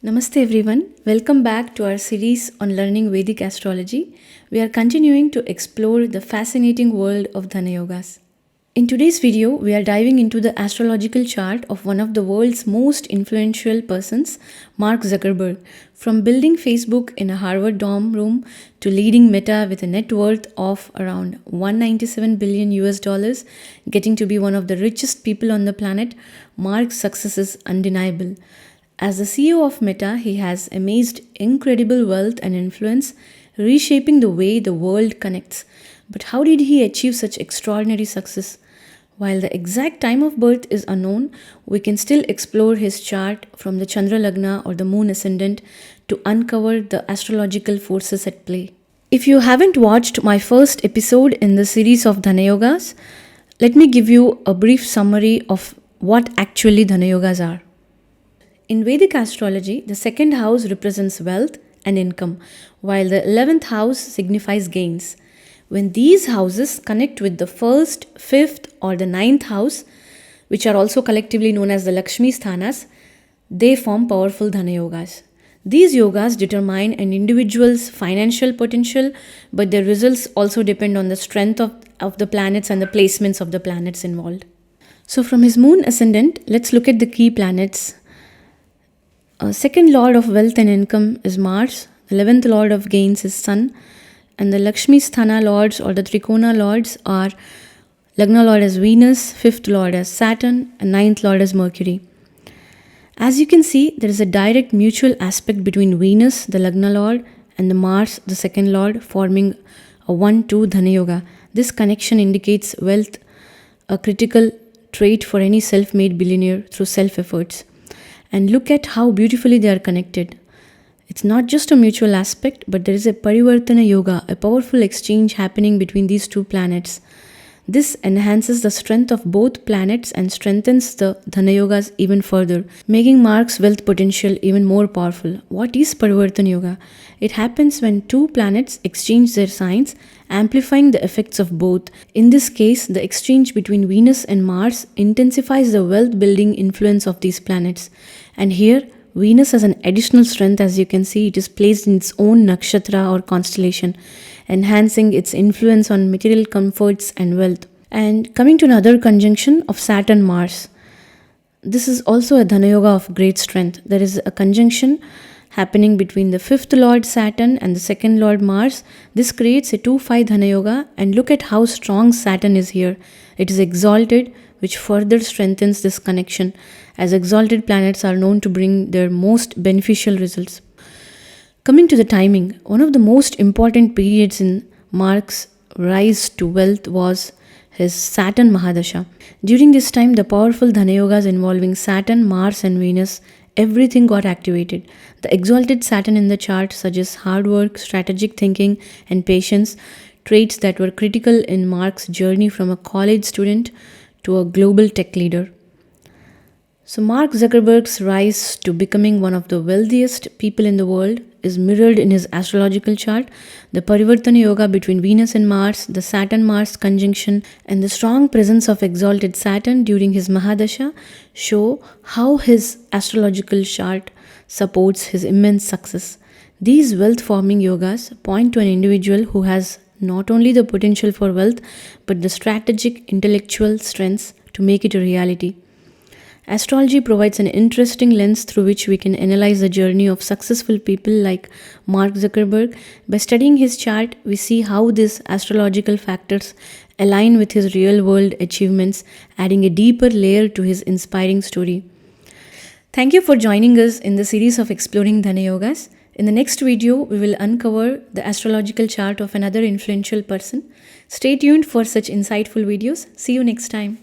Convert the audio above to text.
Namaste everyone. Welcome back to our series on learning Vedic astrology. We are continuing to explore the fascinating world of Dhanayogas. In today's video, we are diving into the astrological chart of one of the world's most influential persons, Mark Zuckerberg. From building Facebook in a Harvard dorm room to leading Meta with a net worth of around 197 billion US dollars, getting to be one of the richest people on the planet, Mark's success is undeniable. As the CEO of Meta, he has amassed incredible wealth and influence, reshaping the way the world connects. But how did he achieve such extraordinary success? While the exact time of birth is unknown, we can still explore his chart from the Chandra Lagna or the Moon Ascendant to uncover the astrological forces at play. If you haven't watched my first episode in the series of Dhanayogas, let me give you a brief summary of what actually Dhanayogas are. In Vedic astrology, the second house represents wealth and income, while the 11th house signifies gains. When these houses connect with the first, fifth, or the ninth house, which are also collectively known as the Lakshmi Sthanas, they form powerful Dhanayogas. These yogas determine an individual's financial potential, but their results also depend on the strength of the planets and the placements of the planets involved. So, from his moon ascendant, let's look at the key planets. Second lord of wealth and income is Mars, 11th lord of gains is Sun, and the Lakshmi Sthana lords or the Trikona lords are Lagna lord as Venus, 5th lord as Saturn, and 9th lord as Mercury. As you can see, there is a direct mutual aspect between Venus, the Lagna lord, and the Mars, the second lord, forming a 1-2 Dhanayoga. This connection indicates wealth, a critical trait for any self-made billionaire through self-efforts. And look at how beautifully they are connected. It's not just a mutual aspect, but there is a Parivartana Yoga, a powerful exchange happening between these two planets. This enhances the strength of both planets and strengthens the Dhanayogas even further, making Mark's wealth potential even more powerful. What is Parivartana Yoga? It happens when two planets exchange their signs, amplifying the effects of both. In this case, the exchange between Venus and Mars intensifies the wealth-building influence of these planets. And here, Venus has an additional strength. As you can see, it is placed in its own nakshatra or constellation, enhancing its influence on material comforts and wealth. And coming to another conjunction of Saturn-Mars. This is also a Dhanayoga of great strength. There is a conjunction happening between the 5th Lord Saturn and the 2nd Lord Mars. This creates a 2-5 Dhanayoga, and look at how strong Saturn is here. It is exalted, which further strengthens this connection, as exalted planets are known to bring their most beneficial results. Coming to the timing, one of the most important periods in Mark's rise to wealth was his Saturn Mahadasha. During this time, the powerful Dhanayogas involving Saturn, Mars and Venus, everything got activated. The exalted Saturn in the chart suggests hard work, strategic thinking and patience, traits that were critical in Mark's journey from a college student to a global tech leader. So Mark Zuckerberg's rise to becoming one of the wealthiest people in the world is mirrored in his astrological chart. The Parivartana Yoga between Venus and Mars, the Saturn-Mars conjunction, and the strong presence of exalted Saturn during his Mahadasha show how his astrological chart supports his immense success. These wealth-forming yogas point to an individual who has not only the potential for wealth, but the strategic intellectual strengths to make it a reality. Astrology provides an interesting lens through which we can analyze the journey of successful people like Mark Zuckerberg. By studying his chart, we see how these astrological factors align with his real-world achievements, adding a deeper layer to his inspiring story. Thank you for joining us in the series of Exploring Dhanayogas. In the next video, we will uncover the astrological chart of another influential person. Stay tuned for such insightful videos. See you next time.